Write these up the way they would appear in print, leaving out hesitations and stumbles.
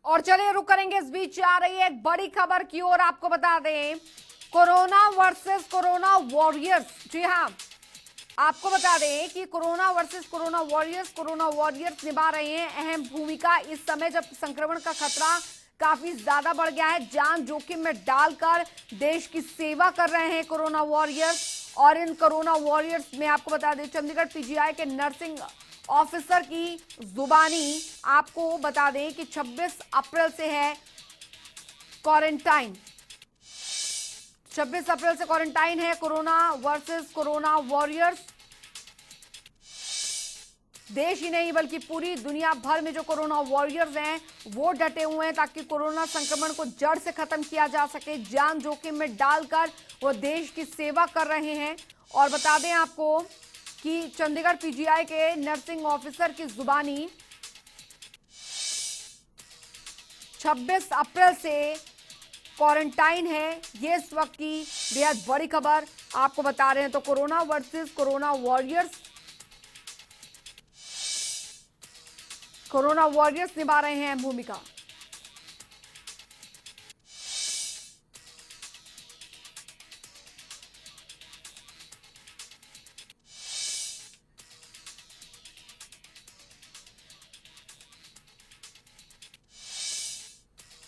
और चलिए रुक करेंगे, इस बीच आ रही है एक बड़ी खबर की ओर। आपको बता दें, कोरोना वर्सेस कोरोना वॉरियर्स। जी हाँ, आपको बता दें कि कोरोना वर्सेस कोरोना वॉरियर्स निभा रहे हैं अहम भूमिका। इस समय जब संक्रमण का खतरा काफी ज्यादा बढ़ गया है, जान जोखिम में डालकर देश की सेवा कर रहे हैं कोरोना वॉरियर्स। और इन कोरोना वॉरियर्स में आपको बता दें, चंडीगढ़ पीजीआई के नर्सिंग ऑफिसर की जुबानी आपको बता दें कि 26 अप्रैल से है क्वारंटाइन। 26 अप्रैल से क्वारंटाइन है कोरोना वर्सेस कोरोना वॉरियर्स। देश ही नहीं बल्कि पूरी दुनिया भर में जो कोरोना वॉरियर्स हैं वो डटे हुए हैं ताकि कोरोना संक्रमण को जड़ से खत्म किया जा सके। जान जोखिम में डालकर वो देश की सेवा कर रहे हैं। और बता दें आपको कि चंडीगढ़ पीजीआई के नर्सिंग ऑफिसर की जुबानी 26 अप्रैल से क्वारंटाइन है। ये इस वक्त की बेहद बड़ी खबर आपको बता रहे हैं। तो कोरोना वर्सेस कोरोना वॉरियर्स निभा रहे हैं भूमिका।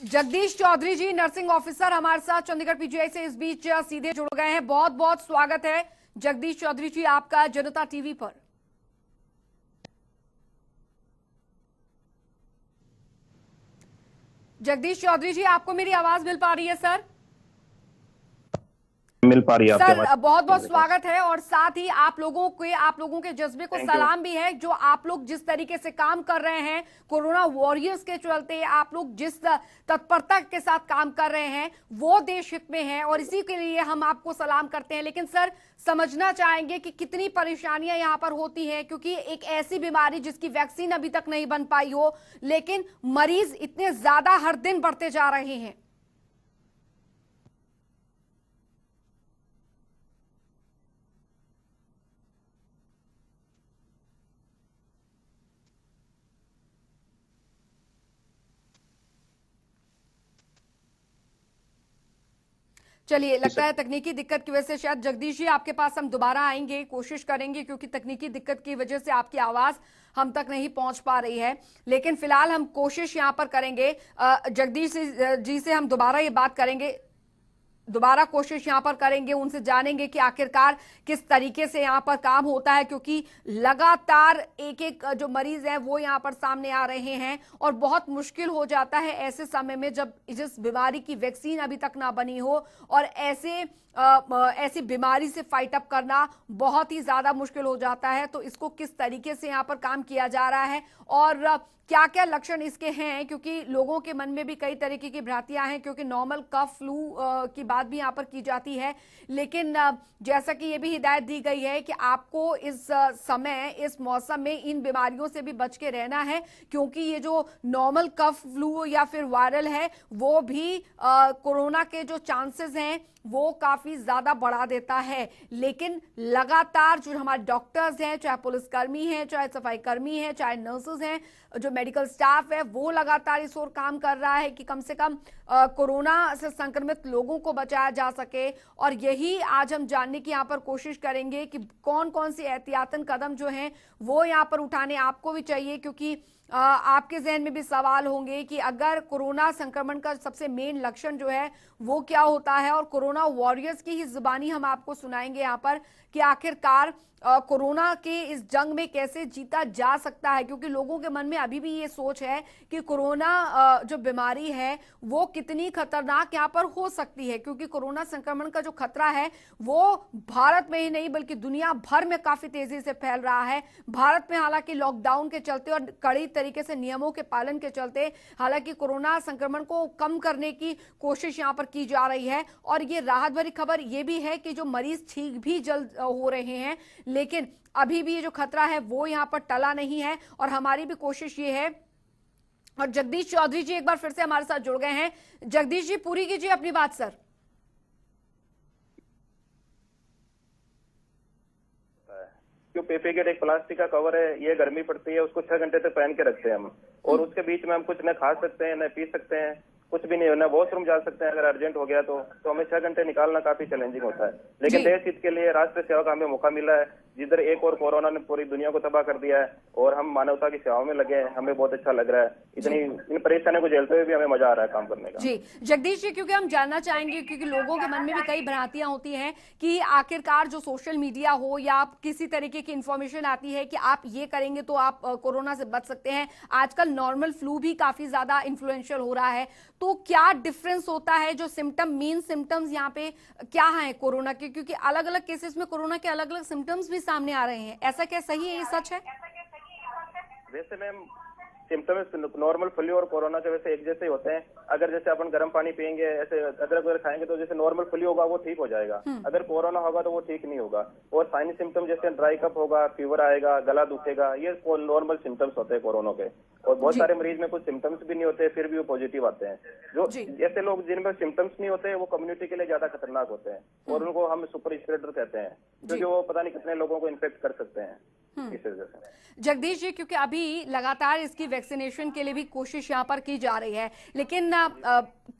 जगदीश चौधरी जी, नर्सिंग ऑफिसर हमारे साथ चंडीगढ़ पीजीआई से इस बीच सीधे जुड़ गए हैं। बहुत बहुत स्वागत है जगदीश चौधरी जी आपका जनता टीवी पर। जगदीश चौधरी जी, आपको मेरी आवाज मिल पा रही है सर? मिल पा रही है आपकी आवाज? सर बहुत बहुत स्वागत है। और साथ ही आप लोगों के जज्बे को थैंक यू। सलाम भी है। जो आप लोग जिस तरीके से काम कर रहे हैं कोरोना वॉरियर्स के चलते, आप लोग जिस तत्परता के साथ काम कर रहे हैं वो देश हित में है और इसी के लिए हम आपको सलाम करते हैं। लेकिन सर, समझना चाहेंगे कि कितनी परेशानियां यहां पर होती हैं, क्योंकि एक ऐसी बीमारी जिसकी वैक्सीन अभी तक नहीं बन पाई हो, लेकिन मरीज इतने ज्यादा हर दिन बढ़ते जा रहे हैं। चलिए, लगता है तकनीकी दिक्कत की वजह से शायद जगदीश जी आपके पास हम दोबारा आएंगे, कोशिश करेंगे, क्योंकि तकनीकी दिक्कत की वजह से आपकी आवाज हम तक नहीं पहुंच पा रही है। लेकिन फिलहाल हम कोशिश यहां पर करेंगे, जगदीश जी से हम दोबारा ये बात करेंगे, दोबारा कोशिश यहां पर करेंगे, उनसे जानेंगे कि आखिरकार किस तरीके से यहां पर काम होता है, क्योंकि लगातार एक एक जो मरीज हैं वो यहां पर सामने आ रहे हैं और बहुत मुश्किल हो जाता है ऐसे समय में जब जिस बीमारी की वैक्सीन अभी तक ना बनी हो। और ऐसी बीमारी से फाइट अप करना बहुत ही ज्यादा मुश्किल हो जाता है। तो इसको किस तरीके से यहां पर काम किया जा रहा है और क्या क्या लक्षण इसके हैं, क्योंकि लोगों के मन में भी कई तरीके की भ्रांतियां हैं, क्योंकि नॉर्मल कफ फ्लू की बात भी यहां पर की जाती है। लेकिन जैसा कि ये भी हिदायत दी गई है कि आपको इस समय इस मौसम में इन बीमारियों से भी बच के रहना है, क्योंकि ये जो नॉर्मल कफ फ्लू या फिर वायरल है वो भी कोरोना के जो चांसेस हैं वो काफी ज्यादा बढ़ा देता है। लेकिन लगातार जो हमारे डॉक्टर्स हैं, चाहे पुलिसकर्मी हैं, चाहे सफाई कर्मी हैं, चाहे नर्सेज हैं, जो मेडिकल स्टाफ है, वो लगातार इस ओर काम कर रहा है कि कम से कम कोरोना से संक्रमित लोगों को बचाया जा सके। और यही आज हम जानने की यहाँ पर कोशिश करेंगे कि कौन कौन सी एहतियातन कदम जो हैं वो यहाँ पर उठाने आपको भी चाहिए, क्योंकि आपके जहन में भी सवाल होंगे कि अगर कोरोना संक्रमण का सबसे मेन लक्षण जो है वो क्या होता है। और कोरोना वॉरियर्स की ही जुबानी हम आपको सुनाएंगे यहाँ पर कि आखिरकार कोरोना के इस जंग में कैसे जीता जा सकता है, क्योंकि लोगों के मन में अभी भी ये सोच है कि कोरोना जो बीमारी है वो कितनी खतरनाक यहाँ पर हो सकती है, क्योंकि कोरोना संक्रमण का जो खतरा है वो भारत में ही नहीं बल्कि दुनिया भर में काफी तेजी से फैल रहा है। भारत में हालांकि लॉकडाउन के चलते और कड़ी तरीके से नियमों के पालन के चलते हालांकि कोरोना संक्रमण को कम करने की कोशिश यहाँ पर की जा रही है। और ये राहत भरी खबर ये भी है कि जो मरीज ठीक भी जल्द हो रहे हैं, लेकिन अभी भी ये जो खतरा है वो यहां पर टला नहीं है। और हमारी भी कोशिश ये है। और जगदीश चौधरी जी एक बार फिर से हमारे साथ जुड़ गए हैं। जगदीश जी, पूरी कीजिए अपनी बात सर। जो पेपर एक प्लास्टिक का कवर है, ये गर्मी पड़ती है उसको 6 घंटे तक पहन के रखते हैं हम। और उसके बीच में हम कुछ न खा सकते हैं, न पी सकते हैं, कुछ भी नहीं होना, वॉशरूम जा सकते हैं अगर अर्जेंट हो गया तो हमें 6 घंटे निकालना काफी चैलेंजिंग होता है। लेकिन देश हित के लिए राष्ट्र सेवा का हमें मौका मिला है, जिधर एक और कोरोना ने पूरी दुनिया को तबाह कर दिया है और हम मानवता की सेवा में लगे हैं, हमें बहुत अच्छा लग रहा है। इतनी इन परेशानियों को झेलते हुए भी हमें मजा आ रहा है काम करने का। जी जगदीश जी, क्योंकि हम जानना चाहेंगे, क्योंकि लोगों के मन में भी कई भ्रांतियां होती हैं कि आखिरकार जो सोशल मीडिया हो या आप किसी तरीके की इंफॉर्मेशन आती है कि आप ये करेंगे तो आप कोरोना से बच सकते हैं। आजकल नॉर्मल फ्लू भी काफी ज्यादा इन्फ्लुएंशियल हो रहा है, तो क्या डिफरेंस होता है, जो सिम्टम मेन सिम्टम्स यहाँ पे क्या है कोरोना के, क्योंकि अलग अलग केसेस में कोरोना के अलग अलग सिम्टम्स भी सामने आ रहे हैं, ऐसा क्या सही है, ये सच है? वैसे मैम सिम्टम्स नॉर्मल फ्लू और कोरोना के वैसे एक जैसे ही होते हैं। अगर जैसे अपन गर्म पानी पियेंगे, ऐसे अदरक वगैरह खाएंगे तो जैसे नॉर्मल फ्लू होगा वो ठीक हो जाएगा, अगर कोरोना होगा तो वो ठीक नहीं होगा। और साइनस सिम्टम जैसे ड्राई कफ होगा, फीवर आएगा, गला दुखेगा, ये नॉर्मल सिम्टम्स होते हैं कोरोना के। और बहुत सारे मरीज में कुछ सिम्टम्स भी नहीं होते फिर भी वो पॉजिटिव आते हैं। जो ऐसे लोग जिनमें सिम्टम्स नहीं होते वो कम्युनिटी के लिए ज्यादा खतरनाक होते हैं और उनको हम सुपर स्प्रेडर कहते हैं, क्योंकि वो पता नहीं कितने लोगों को इन्फेक्ट कर सकते हैं इस वजह से। जगदीश जी, क्योंकि अभी लगातार इसकी वैक्सीनेशन के लिए भी कोशिश यहाँ पर की जा रही है, लेकिन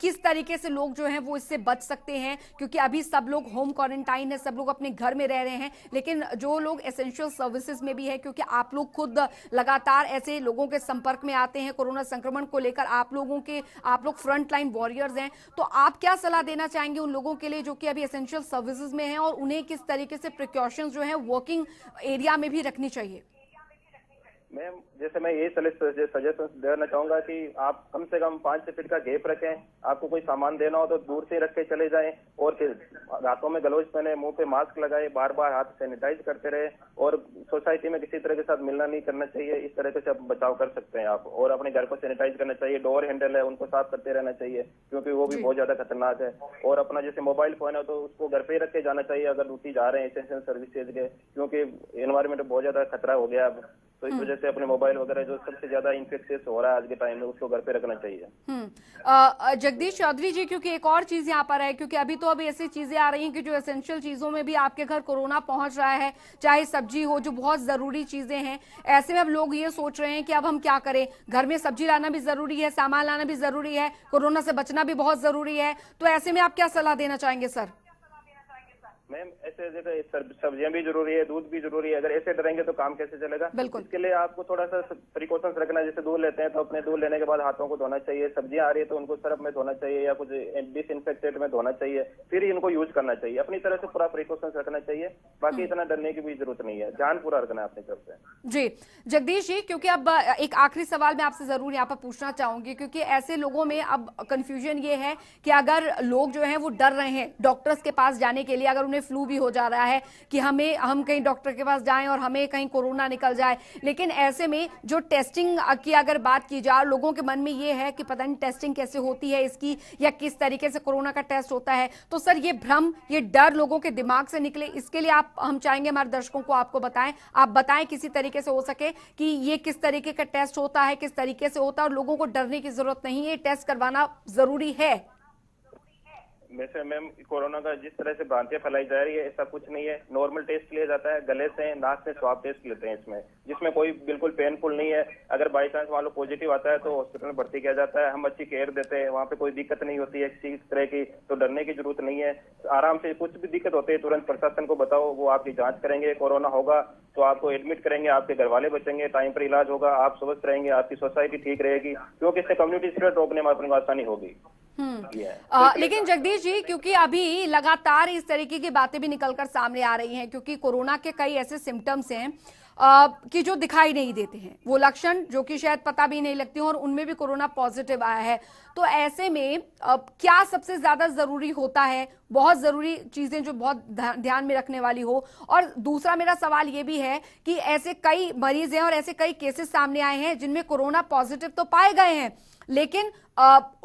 किस तरीके से लोग जो हैं वो इससे बच सकते हैं, क्योंकि अभी सब लोग होम क्वारंटाइन है, सब लोग अपने घर में रह रहे हैं, लेकिन जो लोग एसेंशियल सर्विसेज में भी है, क्योंकि आप लोग खुद लगातार ऐसे लोगों के संपर्क में आते हैं कोरोना संक्रमण को लेकर, आप लोग फ्रंट लाइन वॉरियर्स हैं, तो आप क्या सलाह देना चाहेंगे उन लोगों के लिए जो कि अभी एसेंशियल सर्विसेज में हैं, और उन्हें किस तरीके से प्रिकॉशंस जो है वर्किंग एरिया में भी रखनी चाहिए? मैम जैसे मैं यही सजेशन देना चाहूंगा कि आप कम से कम 5 फीट का गैप रखें। आपको कोई सामान देना हो तो दूर से रख के चले जाएं और फिर हाथों में ग्लव्स पहने, मुंह पे मास्क लगाए, बार बार हाथ सैनिटाइज करते रहे और सोसाइटी में किसी तरह के साथ मिलना नहीं करना चाहिए। इस तरह से आप बचाव कर सकते हैं आप। और अपने घर को सैनिटाइज करना चाहिए, डोर हैंडल है उनको साफ करते रहना चाहिए क्योंकि वो भी बहुत ज्यादा खतरनाक है। और अपना जैसे मोबाइल फोन है तो उसको घर पे ही रख के जाना चाहिए अगर ड्यूटी जा रहे हैं एसेंशियल सर्विसेज के, क्योंकि एनवायरमेंट बहुत ज्यादा खतरा हो गया अब, तो इस वजह से अपने मोबाइल वगैरह जो सबसे ज्यादा इन्फेक्शियस हो रहा है आज के टाइम में उसको घर पे रखना चाहिए। जगदीश चौधरी जी, क्योंकि एक और चीज यहाँ पर है, क्योंकि अभी ऐसी चीजें आ रही हैं कि जो एसेंशियल चीजों में भी आपके घर कोरोना पहुंच रहा है, चाहे सब्जी हो, जो बहुत जरूरी चीजें हैं, ऐसे में अब लोग ये सोच रहे हैं कि अब हम क्या करें, घर में सब्जी लाना भी जरूरी है, सामान लाना भी जरूरी है, कोरोना से बचना भी बहुत जरूरी है, तो ऐसे में आप क्या सलाह देना चाहेंगे सर? मैम ऐसे जैसे सब्जियां भी जरूरी है, दूध भी जरूरी है, अगर ऐसे डरेंगे तो काम कैसे चलेगा? बिल्कुल। इसके लिए आपको थोड़ा सा प्रिकॉशंस रखना है। जैसे दूध लेते हैं तो अपने दूध लेने के बाद हाथों को धोना चाहिए, सब्जियां आ रही है तो उनको सर्फ में धोना चाहिए या कुछ डिसइंफेक्टेड में धोना चाहिए, फिर इनको यूज करना चाहिए। अपनी तरह से पूरा प्रिकॉशंस रखना चाहिए, बाकी इतना डरने की भी जरूरत नहीं है, ध्यान पूरा रखना है अपनी तरफ से। जी जगदीश जी, क्योंकि अब एक आखिरी सवाल मैं आपसे जरूर यहाँ पर पूछना चाहूंगी, क्योंकि ऐसे लोगों में अब कंफ्यूजन ये है कि अगर लोग जो हैं वो डर रहे हैं डॉक्टर्स के पास जाने के लिए, अगर उन्हें फ्लू भी हो जा रहा है कि हम कहीं डॉक्टर के पास जाएं और हमें कहीं कोरोना निकल जाए, लेकिन ऐसे में जो टेस्टिंग की अगर बात की जाए, लोगों के मन में ये है कि पता नहीं टेस्टिंग कैसे होती है इसकी या किस तरीके से कोरोना का टेस्ट होता है, तो सर ये भ्रम, ये डर लोगों के दिमाग से निकले, इसके लिए हम चाहेंगे हमारे दर्शकों को आपको आप बताएं किसी तरीके से हो सके कि ये किस तरीके का टेस्ट होता है, किस तरीके से होता है, और लोगों को डरने की जरूरत नहीं है, टेस्ट करवाना जरूरी है। वैसे मैम कोरोना का जिस तरह से भ्रांतियां फैलाई जा रही है ऐसा कुछ नहीं है। नॉर्मल टेस्ट लिया जाता है, गले से नाक से स्वाब टेस्ट लेते हैं इसमें, जिसमें कोई बिल्कुल पेनफुल नहीं है। अगर बाई चांस मान लो पॉजिटिव आता है तो हॉस्पिटल में भर्ती किया जाता है, हम अच्छी केयर देते हैं, वहाँ पे कोई दिक्कत नहीं होती है किसी तरह की, तो डरने की जरूरत नहीं है। आराम से कुछ भी दिक्कत होती है तुरंत प्रशासन को बताओ, वो आपकी जाँच करेंगे। कोरोना होगा तो आपको एडमिट करेंगे, आपके घर वाले बचेंगे, टाइम पर इलाज होगा, आप स्वस्थ रहेंगे, आपकी सोसाइटी ठीक रहेगी, क्योंकि इससे कम्युनिटी स्प्रेड रोकने में अपनी आसानी होगी। लेकिन जगदीश जी, क्योंकि अभी लगातार इस तरीके की बातें भी निकलकर सामने आ रही हैं, क्योंकि कोरोना के कई ऐसे सिम्टम्स हैं कि जो दिखाई नहीं देते हैं, वो लक्षण जो कि शायद पता भी नहीं लगते हैं, और उनमें भी कोरोना पॉजिटिव आया है, तो ऐसे में क्या सबसे ज्यादा जरूरी होता है, बहुत जरूरी चीजें जो बहुत ध्यान में रखने वाली हो? और दूसरा मेरा सवाल ये भी है कि ऐसे कई मरीज हैं और ऐसे कई केसेस सामने आए हैं जिनमें कोरोना पॉजिटिव तो पाए गए हैं, लेकिन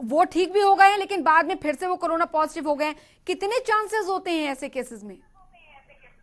वो ठीक भी हो गए हैं, लेकिन बाद में फिर से वो कोरोना पॉजिटिव हो गए। कितने चांसेस होते हैं ऐसे केसेस में?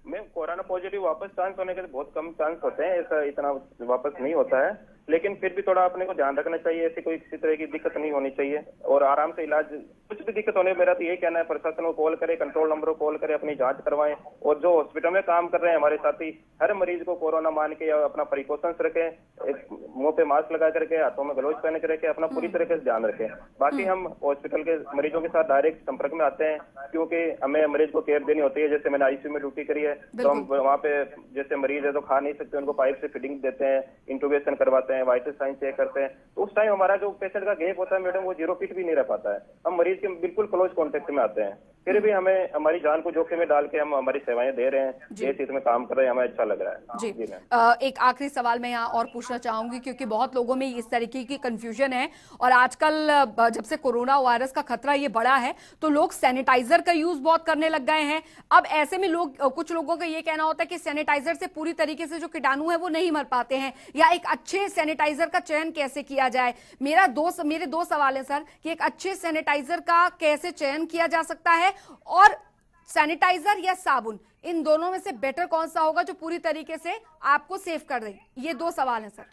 मैम कोरोना पॉजिटिव वापस चांस होने के बहुत कम चांस होते हैं, ऐसा इतना वापस नहीं होता है। लेकिन फिर भी थोड़ा अपने को ध्यान रखना चाहिए, ऐसी कोई किसी तरह की दिक्कत नहीं होनी चाहिए और आराम से इलाज, कुछ भी दिक्कत होने, मेरा तो यही कहना है प्रशासन को कॉल करे, कंट्रोल नंबर को कॉल करे, अपनी जांच करवाएं। और जो हॉस्पिटल में काम कर रहे हैं हमारे साथी, हर मरीज को कोरोना मान के या अपना प्रिकॉशंस रखें, एक मुंह पे मास्क लगा करके, हाथों में ग्लोव्स पहन के रखें, अपना पूरी तरीके से ध्यान रखें। बाकी हम हॉस्पिटल के मरीजों के साथ डायरेक्ट संपर्क में आते हैं, क्योंकि हमें मरीज को केयर देनी होती है। जैसे मैंने आईसीयू में ड्यूटी करी है, तो हम वहाँ पे जैसे मरीज है तो खा नहीं सकते, उनको पाइप से फीडिंग देते हैं, इंटूबेशन करवाते हैं, वाइटल साइन चेक करते हैं। तो उस टाइम हमारा जो पेशेंट का गैप होता है मैडम, वो 0 फीट भी नहीं रह पाता है। हम मरीज के बिल्कुल क्लोज कॉन्टेक्ट में आते हैं, फिर भी हमें हमारी जान को जोखिम में डाल के हम हमारी सेवाएं दे रहे हैं, देश हित में काम कर रहे हैं, हमें अच्छा लग रहा है। जी मैम, एक आखिरी सवाल मैं यहाँ और पूछना चाहूंगी, क्योंकि बहुत लोगों में इस तरीके की कंफ्यूजन है और आजकल जब से कोरोना वायरस का खतरा ये बढ़ा है तो लोग सैनिटाइजर का यूज बहुत करने लग गए हैं। अब ऐसे में कुछ लोगों का ये कहना होता है कि सैनिटाइजर से पूरी तरीके से जो कीटाणु है वो नहीं मर पाते हैं, या एक अच्छे सैनिटाइजर का चयन कैसे किया जाए। मेरे दो सवाल है सर, कि एक अच्छे सैनिटाइजर का कैसे चयन किया जा सकता है, और सैनिटाइजर या साबुन, इन दोनों में से बेटर कौन सा होगा जो पूरी तरीके से आपको सेव कर दे। ये 2 सवाल हैं सर।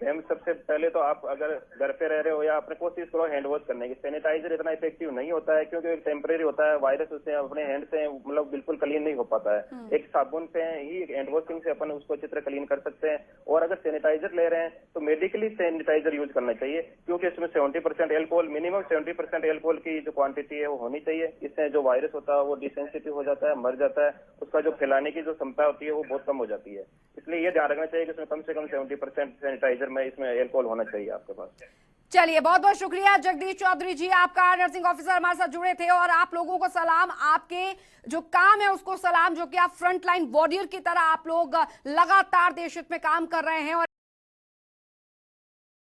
मैम सबसे पहले तो आप अगर घर पे रह रहे हो या अपने कोशिश करो हैंड वॉश करने की। सैनिटाइजर इतना इफेक्टिव नहीं होता है, क्योंकि एक टेम्परेरी होता है, वायरस उससे अपने हैंड से मतलब बिल्कुल क्लीन नहीं हो पाता है। एक साबुन से ही हैंड वॉशिंग से अपन उसको अच्छी तरह क्लीन कर सकते हैं। और अगर सैनिटाइजर ले रहे हैं तो मेडिकली सैनिटाइजर यूज करना चाहिए, क्योंकि इसमें 70% एल्कोहल, मिनिमम 70% एल्कोहल की जो क्वांटिटी है वो होनी चाहिए। इससे जो वायरस होता है वो डिसेंसिटिव हो जाता है, मर जाता है, उसका जो फैलाने की जो क्षमता होती है वो बहुत कम हो जाती है। इसलिए ये ध्यान रखना चाहिए कि इसमें कम से कम 70% सैनिटाइजर में इसमें एल्कोहल होना चाहिए आपके पास। चलिए बहुत बहुत शुक्रिया जगदीश चौधरी जी, आपका नर्सिंग ऑफिसर हमारे साथ जुड़े थे। और आप लोगों को सलाम, आपके जो काम है उसको सलाम, जो कि आप फ्रंट लाइन वॉरियर की तरह आप लोग लगातार देश हित में काम कर रहे हैं। और